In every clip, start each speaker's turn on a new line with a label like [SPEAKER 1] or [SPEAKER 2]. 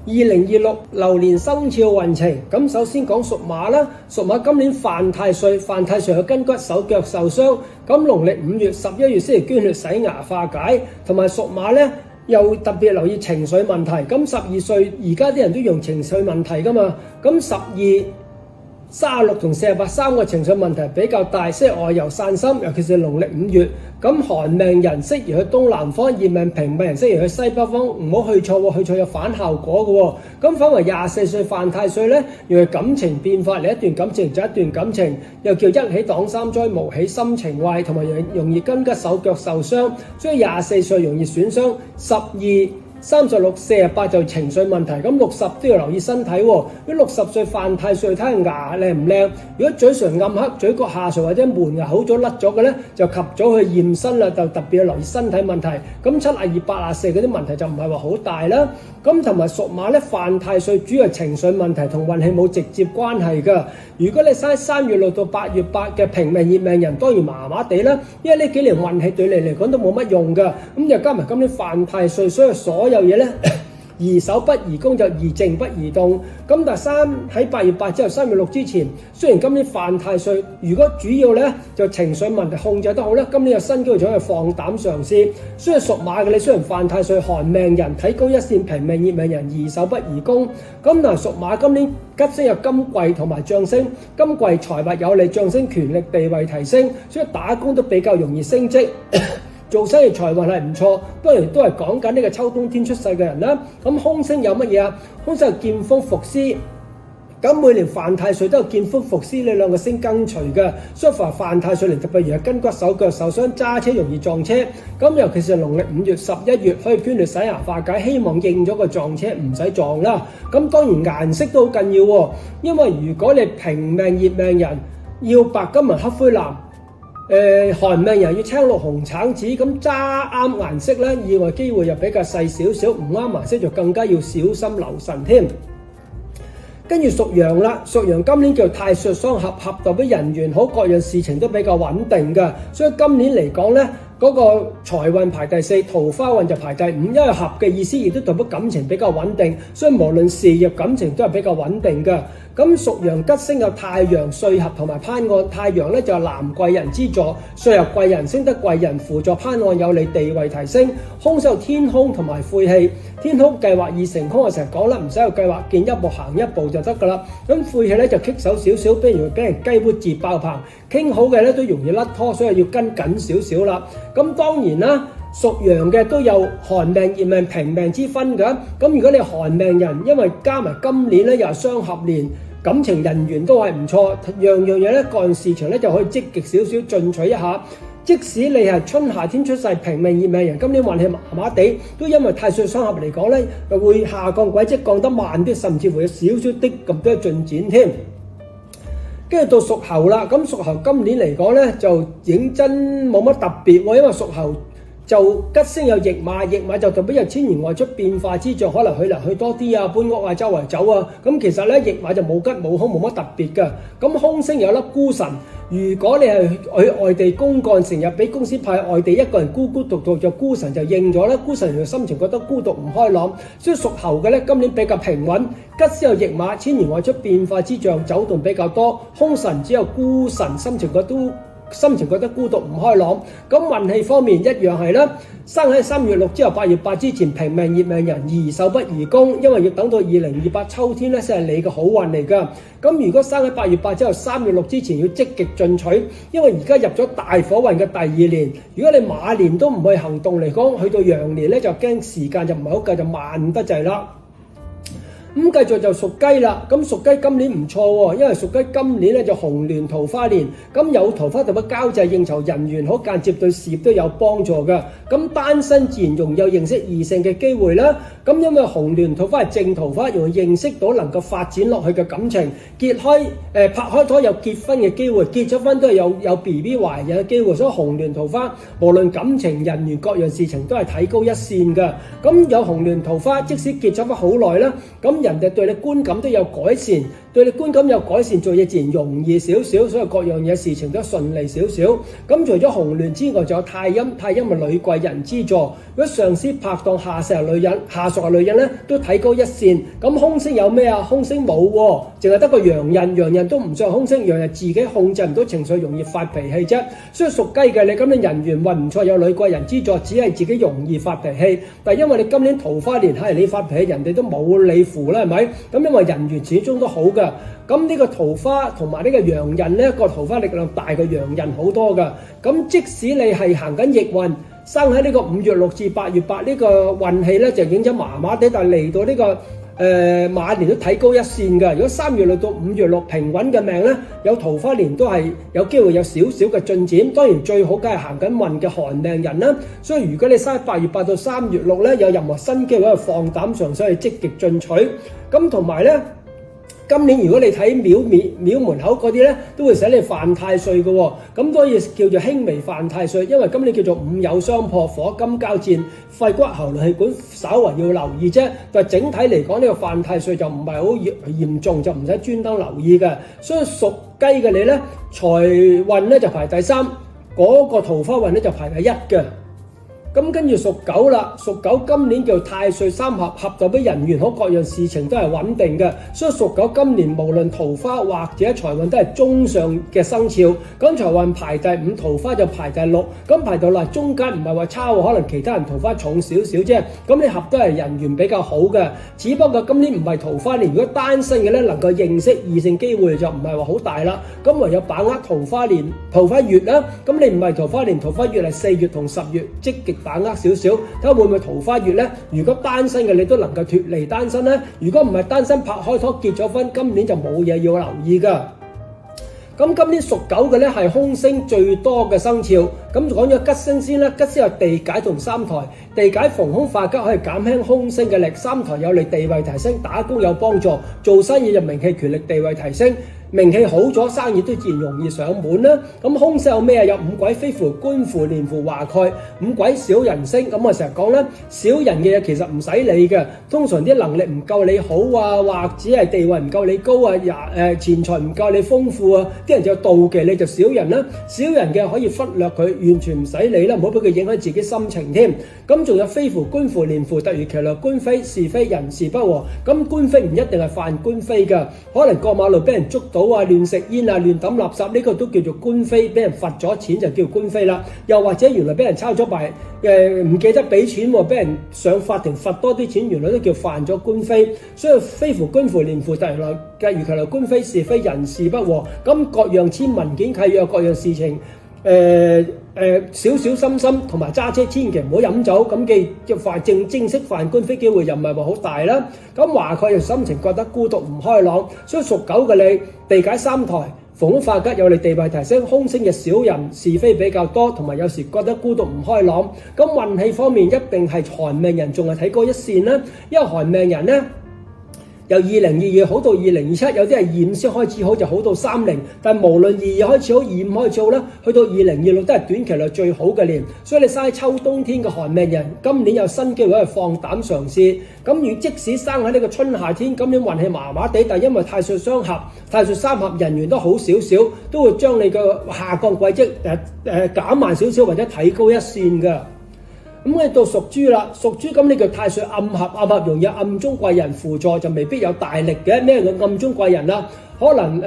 [SPEAKER 1] 2026流年生肖運程，咁首先講屬馬啦，屬馬今年犯太歲，犯太歲有筋骨手腳受傷，咁農曆5月、11月先嚟捐血洗牙化解，同埋屬馬咧又特別留意情緒問題，咁12歲而家啲人都用情緒問題噶嘛，咁12、36同48三個情緒問題比較大，適合外遊散心，尤其是農曆5月。咁寒命人適宜去東南方，熱命平命人適宜去西北方，唔好去錯喎，去錯有反效果嘅喎。咁反為24歲犯太歲咧，用感情變化嚟一段感情就一段感情，又叫一喜擋三災，無喜心情壞，同埋容易筋骨手腳受傷，所以24歲容易損傷。12、36、48就情緒問題，咁60都要留意身體喎。如果60歲犯太歲，睇下牙靚唔靚。如果嘴唇暗黑、嘴角下垂或者門牙好咗甩咗嘅咧，就及早去驗身啦，就特別要留意身體問題。咁72、84嗰啲問題就唔係話好大啦。咁同埋屬馬咧犯太歲，主要係情緒問題，同運氣冇直接關係㗎。如果你生3月6到8月8嘅平命熱命人，當然麻麻地啦，因為呢幾年運氣對你嚟講都冇乜用㗎。咁又加埋今年犯太歲，所以所有嘢咧宜守不宜攻，就宜靜不宜動。咁但係喺8月8之後3月6之前，雖然今年犯太歲，如果主要咧就情緒問題控制得好咧，今年有新機會就可以放膽嘗試。所以屬馬嘅你雖然犯太歲，寒命人睇高一線，平命熱命人宜守不宜攻。咁但係屬馬今年吉星有金貴同埋將星，金貴財物有利，將星權力地位提升，所以打工都比較容易升職。做生意財運係唔錯，當然都係講緊呢個秋冬天出世嘅人啦。咁空星有乜嘢啊？空星係劍鋒伏屍，咁每年犯太歲都有劍鋒伏屍呢兩個星跟隨嘅，所以犯太歲嚟特別如係筋骨手腳受傷，揸車容易撞車。咁尤其是農曆5月、11月可以捐血洗牙化解，希望應咗個撞車唔使撞啦。咁當然顏色都好緊要喎，因為如果你平命熱命人要白金銀黑灰藍。寒命人要青綠紅橙紫，咁揸啱顏色咧，意外機會又比較細少少，唔啱顏色就更加要小心留神添。跟住屬羊啦，屬羊今年叫太歲雙合，合代表人緣好，各樣事情都比較穩定嘅，所以今年嚟講咧，嗰個財運排第4，桃花運就排第5，因為合嘅意思亦都代表感情比較穩定，所以無論事業感情都係比較穩定嘅。咁屬羊吉星有太陽、歲合同埋攀案，太陽咧就係男貴人之助，歲合貴人升得貴人輔助，攀案有利地位提升。空有天空同埋晦氣，天空計劃易成空，我成日講啦，唔使有計劃，見一步行一步就得噶啦。咁晦氣咧就棘手少少，比如俾人雞烏自爆棚，傾好嘅咧都容易甩拖，所以要跟緊少少啦。咁當然啦，屬羊嘅都有寒命、熱命、平命之分㗎。咁如果你寒命人，因為加埋今年咧又係雙合年，感情人緣都係唔錯，樣樣嘢咧個人事情咧就可以積極少少進取一下。即使你係春夏天出世，平命熱命人，今年運氣麻麻地，都因為太歲雙合嚟講咧，就會下降軌跡降得慢啲，甚至乎有少少啲咁多進展添。跟住到屬猴啦，咁屬猴今年嚟講咧就認真冇乜特別喎，因為屬猴就吉星有驛馬，驛馬就代表有千年外出變化之象，可能去嚟去多啲啊，搬屋啊，周圍走啊。咁其實咧驛馬就冇吉冇凶，冇乜特別嘅。咁空星有粒孤神，如果你係去外地公幹，成日俾公司派外地一個人孤孤獨獨，就孤神就應咗啦。孤神就心情覺得孤獨唔開朗，所以屬猴嘅咧今年比較平穩。吉星有驛馬，千年外出變化之象，走動比較多。空神只有孤神，心情覺得孤獨唔開朗。咁運氣方面一樣係啦，生喺3月6之後8月8之前，平命熱命人宜守不宜攻，因為要等到2028秋天咧先係你嘅好運嚟㗎。咁如果生喺8月8之後3月6之前要積極進取，因為而家入咗大火運嘅第2年，如果你馬年都唔去行動嚟講，去到羊年咧就驚時間就唔係好夠，就慢得滯啦。咁繼續就屬雞啦，咁屬雞今年唔錯喎，因為屬雞今年咧就紅鸞桃花年，咁有桃花同埋交際應酬，人緣好，間接對事業都有幫助嘅。咁單身自然容易有認識異性嘅機會啦。咁因為紅鸞桃花係正桃花，容易認識到能夠發展落去嘅感情，拍開拖有結婚嘅機會，結咗婚都係有 BB 懷孕嘅機會，所以紅鸞桃花無論感情、人緣各樣事情都係睇高一線嘅。咁有紅鸞桃花，即使結咗婚好耐啦，咁咁人哋對你觀感都有改善，對你觀感有改善，做嘢自然容易少少，所以各樣嘢事情都順利少少。咁除咗紅鸞之外，仲有太陰，太陰咪女貴人之助。如果上司拍檔下屬係女人，下屬係女人咧，都睇高一線。咁空星有咩啊？空星冇喎，淨係得個陽刃，陽刃都唔算空星，陽刃自己控制唔到情緒，容易發脾氣啫。所以屬雞嘅你今年人緣運唔錯，有女貴人之助，只係自己容易發脾氣。但係因為你今年桃花年係你發脾氣，人哋都冇你符啦，係咪？咁因為人緣始終都好㗎。咁呢個桃花同埋呢個陽刃呢，個桃花力量大過陽刃好多㗎。咁即使你係行緊逆運，生喺呢個5月6至8月8呢個運氣呢，就影咗麻麻地，但係嚟到呢個馬年都睇高一線㗎。如果3月6到5月6平穩嘅命呢，有桃花年都係有機會有少少嘅進展。當然最好梗係行緊運嘅寒命人啦。所以如果你生喺8月8到3月6呢，有任何新機會，放膽嘗試去積極進取。咁同埋呢，今年如果你睇廟門口嗰啲咧，都會使你犯太歲嘅喎，咁所以叫做輕微犯太歲，因為今年叫做午酉相破，火金交戰，肺骨喉氣管稍為要留意啫。但係整體嚟講，呢個犯太歲就唔係好嚴重，就唔使專登留意嘅。所以屬雞嘅你咧，財運咧就排第3，嗰個桃花運咧就排第1嘅。咁跟住屬狗啦，屬狗今年叫太歲3合，合就俾人緣好，各樣事情都係穩定嘅。所以屬狗今年無論桃花或者財運都係中上嘅生肖。咁財運排第5，桃花就排第6。咁排到啦，中間唔係話差喎，可能其他人桃花重少少啫。咁你合都係人緣比較好嘅。只不過今年唔係桃花年，如果單身嘅咧，能夠認識異性機會就唔係話好大啦。咁唯有把握桃花年、桃花月啦。咁你唔係桃花年，桃花月係4月同10月，積極把握少少，睇下會唔會桃花月呢？如果單身嘅你都能夠脫離單身呢？如果唔係單身拍開拖結咗婚，今年就冇嘢要留意噶。咁今年屬狗嘅咧係空星最多嘅生肖。咁講咗吉星先啦，吉星有地解同三台，地解逢凶化吉可以減輕空星嘅力，三台有利地位提升，打工有幫助，做生意就名氣權力地位提升。名氣好咗，生意都自然容易上門啦。咁空星有咩啊？有五鬼飛符、官符、年符、華蓋。五鬼小人星，咁我成日講啦，小人嘅嘢其實唔使理嘅。通常啲能力唔夠你好啊，或者係地位唔夠你高啊，錢財唔夠你豐富啊，啲人就妒忌你，就小人啦。小人嘅可以忽略佢，完全唔使理啦，唔好俾佢影響自己心情添。咁仲有飛符、官符、年符，突如其來，官非是非，人事不和。咁官非唔一定係犯官非㗎，可能過馬路俾人捉到啊，亂食煙啊，亂抌垃圾，呢個都叫做官非，俾人罰咗錢就叫官非啦。又或者原來俾人抄咗牌，唔記得俾錢喎，俾人上法庭罰多啲錢，原來都叫犯咗官非。所以飛符、官符、年符，突如其來，官非是非，人事不和。咁各樣簽文件契約，各樣事情。小小心心，同埋揸車千祈唔好飲酒，咁嘅犯正式犯官非機會又唔係話好大啦。咁華蓋又心情覺得孤獨唔開朗，所以屬狗嘅你地解三台，逢凶化吉有利地位提升，空星嘅小人是非比較多，同埋有時覺得孤獨唔開朗。咁運氣方面一定係寒命人仲係睇高一線啦，因為寒命人呢，由2022好到2027，有啲係25先開始好，就好到30。但係無論22開始好，25開始好啦，去到2026都係短期內最好嘅年。所以你生喺秋冬天嘅寒命人，今年有新機會去放膽嘗試。咁如即使生喺呢個春夏天，今年運氣麻麻地，但係因為太歲相合、太歲三合，人緣都好少少，都會將你嘅下降軌跡減慢少少，或者提高一線㗎。咁你到屬豬啦，屬豬咁呢個太歲暗合，暗合容易暗中貴人輔助，就未必有大力嘅。咩叫暗中貴人啦？可能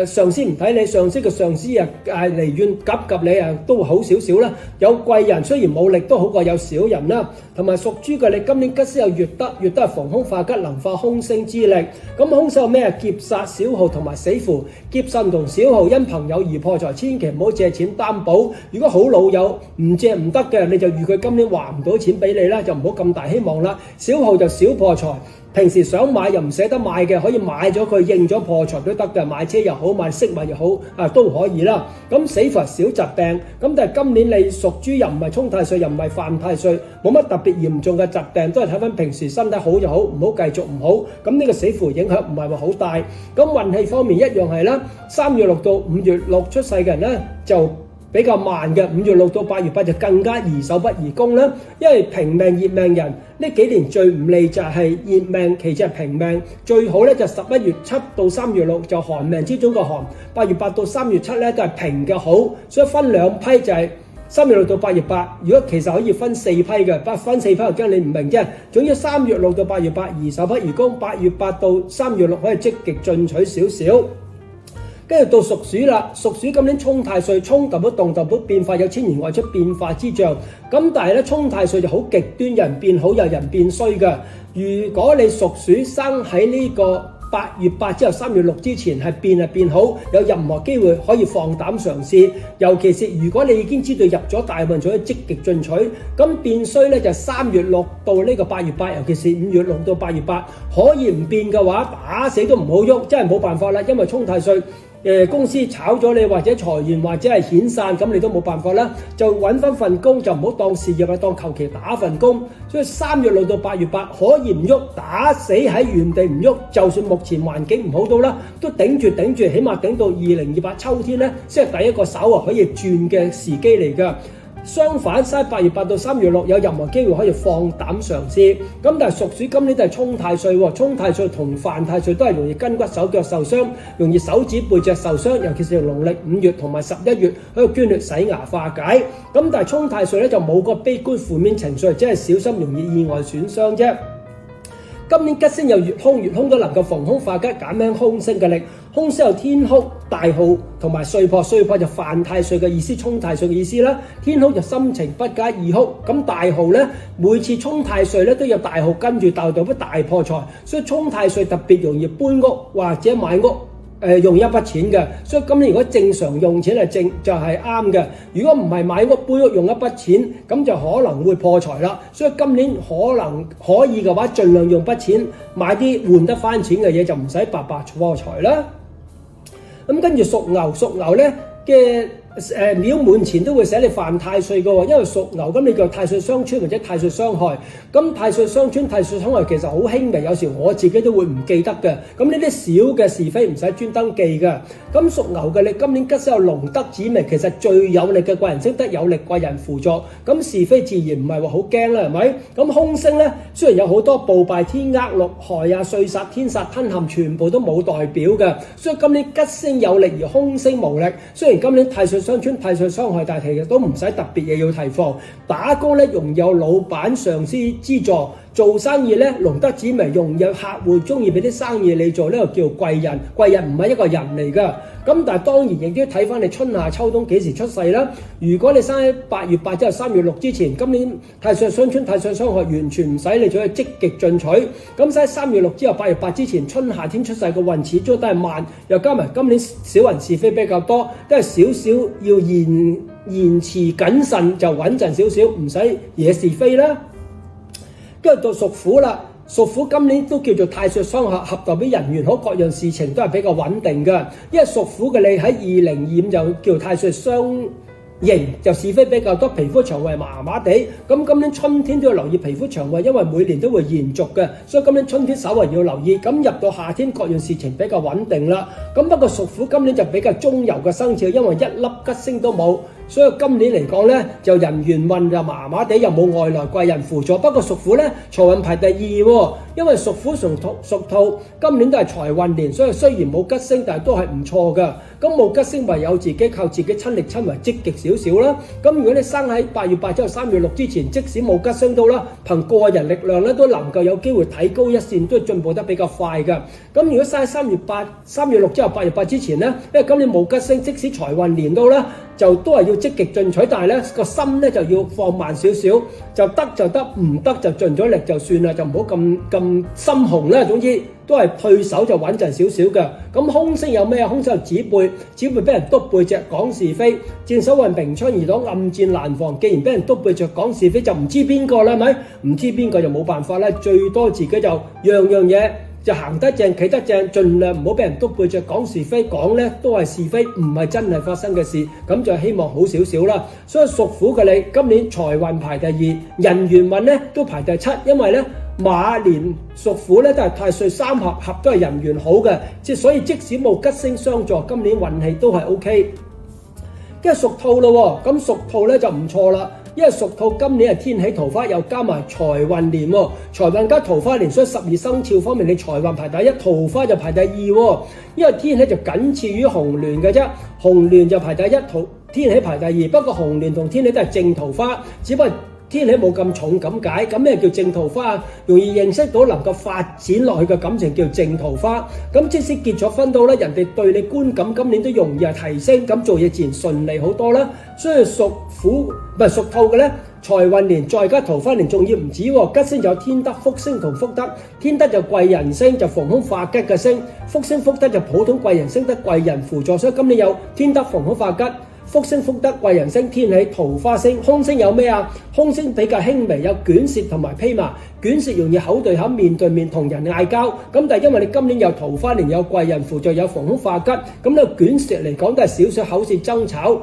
[SPEAKER 1] 上司唔睇你，上司嘅上司啊離遠及你啊，都會好少少啦。有貴人雖然冇力，都好過有小人啦。同埋屬豬嘅你今年吉星有月德，月德係逢凶化吉，能化空星之力。咁空星有咩啊？劫殺、小耗同埋死符。劫殺同小耗因朋友而破財，千祈唔好借錢擔保。如果好老友唔借唔得嘅，你就預佢今年還唔到錢俾你啦，就唔好咁大希望啦。小耗就少破財。平時想買又唔捨得買嘅，可以買咗佢應咗破財都得嘅，買車又好，買飾物又好，都可以啦。咁死符少疾病，咁但係今年你屬豬又唔係沖太歲，又唔係犯太歲，冇乜特別嚴重嘅疾病，都係睇翻平時身體好就好，唔好繼續唔好。咁呢個死符影響唔係話好大。咁運氣方面一樣係啦，3月6到5月6出世嘅人咧就比較慢嘅，5月6到8月8就更加宜守不宜攻啦。因為平命熱命人呢幾年最唔利就係熱命，其次係平命，最好咧就11月7到3月6就寒命之中嘅寒，8月8到3月7咧都係平嘅好，所以分兩批就係3月6到8月8。如果其實可以分4批嘅，不分4批我驚你唔明啫。總之3月6到8月8宜守不宜攻，8月8到3月6可以積極進取少少。跟住到屬鼠啦，屬鼠今年沖太歲，沖代表動代表變化，有千年外出變化之象。咁但係咧沖太歲就好極端，有人變好，有人變衰嘅。如果你屬鼠生喺呢個8月8之後3月6之前係變好，有任何機會可以放膽嘗試。尤其是如果你已經知道入咗大運，就可以積極進取。咁變衰咧就3月6到呢個8月8，尤其是5月6到8月8，可以唔變嘅話，打死都唔好喐，真係冇辦法啦，因為沖太歲。公司炒咗你或者裁員或者係遣散，咁你都冇辦法啦，就揾翻份工，就唔好當事業啦，當求其打份工。所以3月6到8月8可以唔喐，打死喺原地唔喐，就算目前環境唔好到啦，都頂住，起碼頂到2028秋天咧，先係第一個稍為可以轉嘅時機嚟㗎。相反，8月8到3月6有任何機會可以放膽嘗試。咁但係屬鼠今年都係沖太歲喎，沖太歲同犯太歲都係容易筋骨手腳受傷，容易手指背脊受傷，尤其是農曆5月同埋11月喺度捐血洗牙化解。咁但係沖太歲咧就冇個悲觀負面情緒，即係小心容易意外損傷啫。今年吉星有月空都能夠逢凶化吉，減輕凶星嘅力。凶星有天哭、大耗同埋歲破，歲破就犯太歲嘅意思，沖太歲嘅意思啦。天哭就心情不佳易哭，咁大耗咧每次沖太歲咧都有大耗跟住代表大破財，所以沖太歲特別容易搬屋或者買屋。用一筆錢嘅，所以今年如果正常用錢係就係啱嘅。如果唔係買屋搬屋用一筆錢，咁就可能會破財啦。所以今年可能可以嘅話，盡量用筆錢買啲換得翻錢嘅嘢，就唔使白白破財啦。咁跟住屬牛咧嘅廟門前都會寫你犯太歲嘅喎，因為屬牛咁你叫太歲相沖或者太歲相害。咁太歲相沖、太歲相害其實好輕微，有時我自己都會唔記得嘅。咁呢啲小嘅是非唔使專登記嘅。咁屬牛嘅你今年吉星有龍德子微，其實最有力嘅貴人識得有力貴人輔助，咁是非自然唔係話好驚啦，係咪？咁凶星咧雖然有好多暴敗、天厄、六害啊、歲殺、天殺、吞陷，全部都冇代表嘅。所以今年吉星有力而凶星無力。雖然今年太歲相沖、太歲相害，但係其實都唔使特別嘢要提防。打工咧容易有老闆上司資助，做生意咧龍德子微，容易有客戶中意俾啲生意你做，呢個叫貴人。貴人唔係一個人嚟㗎。咁但係當然亦都要睇翻你春夏秋冬幾時出世啦。如果你生喺8月8之後3月6之前，今年太歲相沖、太歲相害，完全唔使你再積極進取。咁喺3月6之後8月8之前，春夏天出世嘅運始終都係慢，又加埋今年小人是非比較多，都係少少要言辭謹慎就穩陣少少，唔使惹是非啦。跟住到屬虎啦。屬虎今年都叫做太歲相合，代表人緣好，各樣事情都係比較穩定嘅。因為屬虎嘅你喺2025就叫太歲相刑，就是非比較多，皮膚腸胃麻麻地。咁今年春天都要留意皮膚腸胃，因為每年都會延續嘅，所以今年春天稍為要留意。咁入到夏天，各樣事情比較穩定啦。咁不過屬虎今年就比較中游嘅生肖，因為一粒吉星都冇。所以今年嚟講咧，就人緣運就麻麻地，又冇外來貴人輔助。不過屬虎咧，財運排第2喎，因為屬虎屬兔，今年都係財運年，所以雖然冇吉星，但係都係唔錯㗎。咁冇吉星唯有自己靠自己親力親為，積極少少啦。咁如果你生喺8月8之後3月6之前，即使冇吉星到啦，憑個人力量咧都能夠有機會提高一線，都進步得比較快㗎。咁如果生喺3月6之後8月8之前咧，因為今年冇吉星，即使財運年到啦，就都係要積極進取，但係咧個心咧就要放慢少少，就得就得，唔得就盡咗力就算啦，就唔好咁心紅啦。總之都係退手就穩陣少少嘅。咁凶星有咩啊？凶星有指背俾人督背脊講是非，箭手運明槍易擋，暗箭難防。既然俾人督背脊講是非，就唔知邊個啦，係咪？唔知邊個就冇辦法啦，最多自己就樣嘢就行得正企得正，盡量唔好俾人督背脊講是非，講咧都係是非，唔係真係發生嘅事，咁就希望好少少啦。所以屬虎嘅你今年財運排第2，人緣運咧都排第7，因為咧馬年屬虎咧都係太歲3合都係人緣好嘅，所以即使冇吉星相助，今年運氣都係 OK。跟住屬兔咯喎，咁屬兔咧就唔錯啦。因為屬兔今年係天喜桃花，又加埋財運年喎，財運加桃花年，所以12生肖方面你財運排第一，桃花就排第二喎。因為天喜就僅次於紅鸞嘅啫，紅鸞就排第一，天喜排第二。不過紅鸞同天喜都係正桃花，只不過天喜冇咁重咁解。咁咩叫正桃花？容易認識到能夠發展落去嘅感情叫正桃花。咁即使結咗婚到咧，人哋對你觀感今年都容易係提升，咁做嘢自然順利好多啦。所以屬兔嘅咧，財運年再加桃花年，仲要唔止喎，吉星就有天德、福星同福德。天德就貴人星，就逢凶化吉嘅星；福星福德就普通貴人星，得貴人輔助。所以今年有天德逢凶化吉。福星福德貴人星，天喜桃花星。凶星有咩啊？凶星比較輕微，有捲舌同埋披麻。捲舌容易口對口面對面同人嗌交，咁但係因為你今年有桃花年，有貴人輔助，有逢凶化吉，咁呢個捲舌嚟講都係少少口舌爭吵。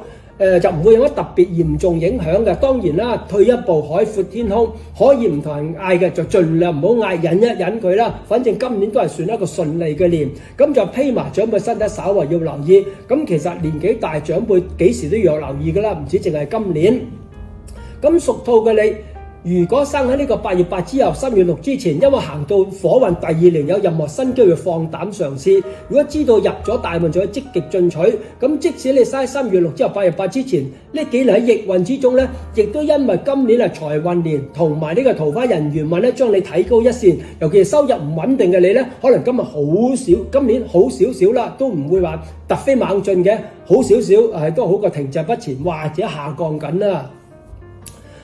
[SPEAKER 1] 就唔會有乜特別嚴重影響嘅。當然啦，退一步海闊天空，可以唔同人嗌嘅就盡量唔好嗌，忍一忍佢啦。反正今年都係算一個順利嘅年。咁就披麻長輩身體稍為要留意。咁其實年紀大長輩幾時都要有留意㗎啦，唔止淨係今年。咁屬兔嘅你，如果生喺呢個8月8之後3月6之前，因為行到火運第2年，有任何新機會放膽嘗試。如果知道入咗大運，就要積極進取。咁即使你生喺3月6之後8月8之前，呢幾年喺逆運之中呢，亦都因為今年係財運年同埋呢個桃花人緣運咧，將你提高一線。尤其係收入唔穩定嘅你呢，可能今年好少少啦，都唔會話突飛猛進嘅，好少少都好過停滯不前或者下降緊啦。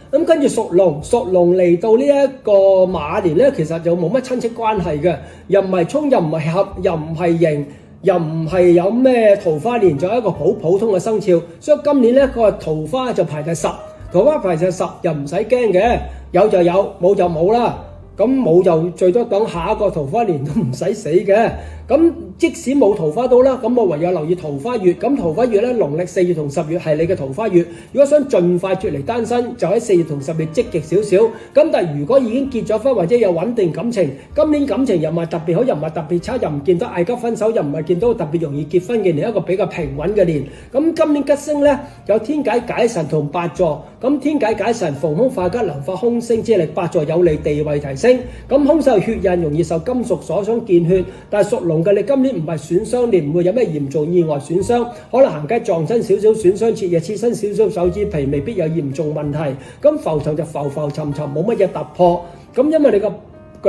[SPEAKER 1] 咁跟住屬龍嚟到呢一個馬年咧，其實就冇乜親戚關係嘅，又唔係衝，又唔係合，又唔係刑，又唔係有咩桃花年，就係一個好普通嘅生肖。所以今年咧，個桃花就排第10，桃花排第10又唔使驚嘅，有就有，冇就冇啦。咁冇就最多等下一個桃花年都唔使死嘅。咁即使冇桃花到啦，咁我唯有留意桃花月。咁桃花月咧，農曆4月同10月係你嘅桃花月。如果想盡快脫離單身，就喺4月同10月積極少少。咁但係如果已經結咗婚或者有穩定感情，今年感情又唔係特別好，又唔係特別差，又唔見得嗌急分手，又唔係見到特別容易結婚嘅年，一個比較平穩嘅年。咁今年吉星咧有天解解神同8座。咁天解解神逢凶化吉，能化凶星之力，8座有利地位提升。咁凶手血印容易受金屬所傷見血，但係屬龍嘅你今年唔係損傷年，唔會有咩嚴重意外損傷，可能行街撞親少少損傷，切嘢切身少少手指皮，未必有嚴重問題。咁浮沉就浮沉沉，冇乜嘢突破。咁因為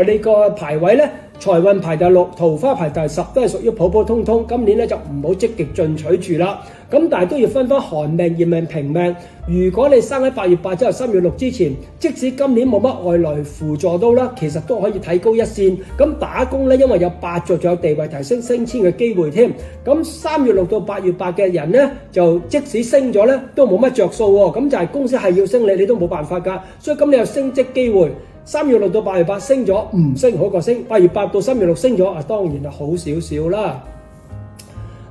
[SPEAKER 1] 你個排位咧，財運排第6，桃花排第10，都係屬於普普通通。今年咧就唔好積極進取住啦。咁但係都要分寒命、熱命、平命。如果你生喺8月8之後3月6之前，即使今年冇乜外來輔助都啦，其實都可以提高一線。咁打工咧，因為有8座，仲有地位提升、升遷嘅機會添。咁3月6到8月8嘅人咧，就即使升咗咧，都冇乜着數喎。咁就係公司係要升你都冇辦法㗎。所以今年有升職機會。3月6到8月8升咗，唔升好過升。8月8到3月6升咗，當然係好少少啦。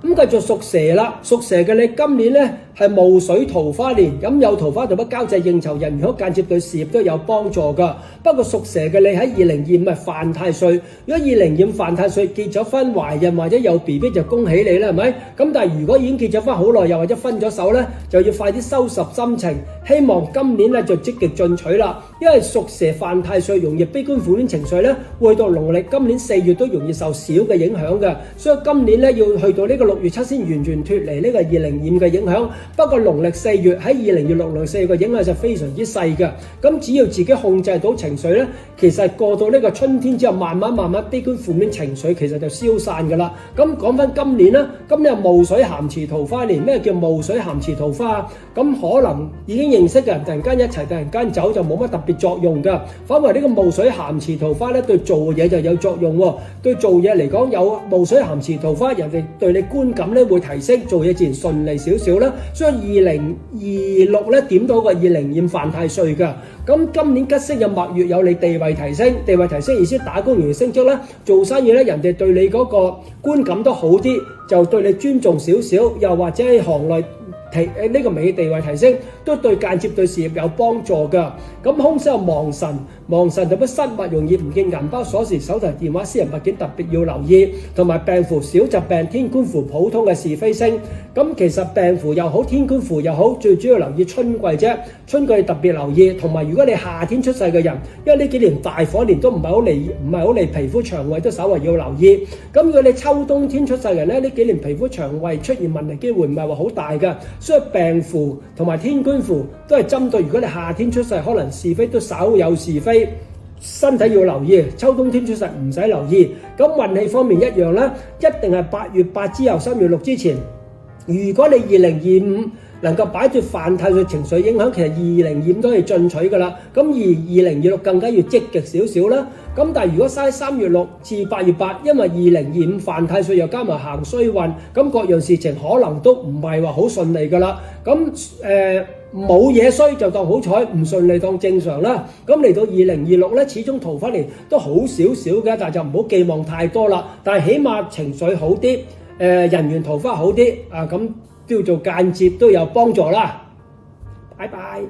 [SPEAKER 1] 咁繼續屬蛇啦，屬蛇嘅你今年咧係戊水桃花年，咁有桃花同乜交際應酬人緣，間接對事業都有幫助㗎。不過屬蛇嘅你喺2025係犯太歲，如果2025犯太歲結咗婚懷孕或者有 BB 就恭喜你啦，係咪？咁但係如果已經結咗婚好耐，又或者分咗手咧，就要快啲收拾心情，希望今年咧就積極進取啦。因為屬蛇犯太歲容易悲觀負面情緒咧，會到農曆今年4月都容易受小嘅影響嘅，所以今年咧要去到呢個6月7先完全脫離呢個2025嘅影響。不過農曆4月喺2026農曆4月嘅影響就非常之細嘅。咁只要自己控制到情緒咧，其實過到呢個春天之後，慢慢悲觀負面情緒其實就消散㗎啦。咁講翻今年啦，今年戊水咸池桃花年。咩叫戊水咸池桃花啊？咁可能已經認識嘅人突然間一齊突然間走就冇乜特別作用㗎。反為呢個戊水咸池桃花咧，對做嘢就有作用喎。對做嘢嚟講，有戊水咸池桃花，人哋對你觀感咧會提升，做嘢自然順利少少啦。所以2026咧點到個2025犯太歲㗎。咁今年吉星有蜜月，有你地位提升，地位提升意思打工容易升職啦，做生意咧人哋對你嗰個觀感都好啲，就對你尊重少少，又或者喺行內呢個名氣地位提升，都對間接對事業有幫助㗎。咁凶星有亡神，忙神同埋失物容易唔見銀包、鎖匙、手提電話、私人物件特別要留意，同埋病符、小疾病、天官符、普通嘅是非星。咁其實病符又好，天官符又好，最主要留意春季啫。春季特別留意，同埋如果你夏天出世嘅人，因為呢幾年大火年都唔係好利皮膚腸胃都稍為要留意。咁如果你秋冬天出世嘅人咧，呢幾年皮膚腸胃出現問題機會唔係話好大㗎，所以病符同埋天官符都係針對如果你夏天出世，可能是非都稍有是非。身體要留意，秋冬天出世唔使留意。咁運氣方面一樣啦，一定係8月8之後3月6之前。如果你2025能夠擺脫犯太歲情緒影響，其實2025都係進取㗎啦。咁而2026更加要積極少少啦。咁但係如果嘥3月6至8月8，因為2025犯太歲又加埋行衰運，咁各樣事情可能都唔係話好順利㗎啦。咁冇嘢衰就當好彩，唔順利當正常啦。咁嚟到2026咧，始終桃花年都好少少嘅，但係就唔好寄望太多啦。但係起碼情緒好啲，人緣桃花好啲，咁叫做間接都有幫助啦。拜拜。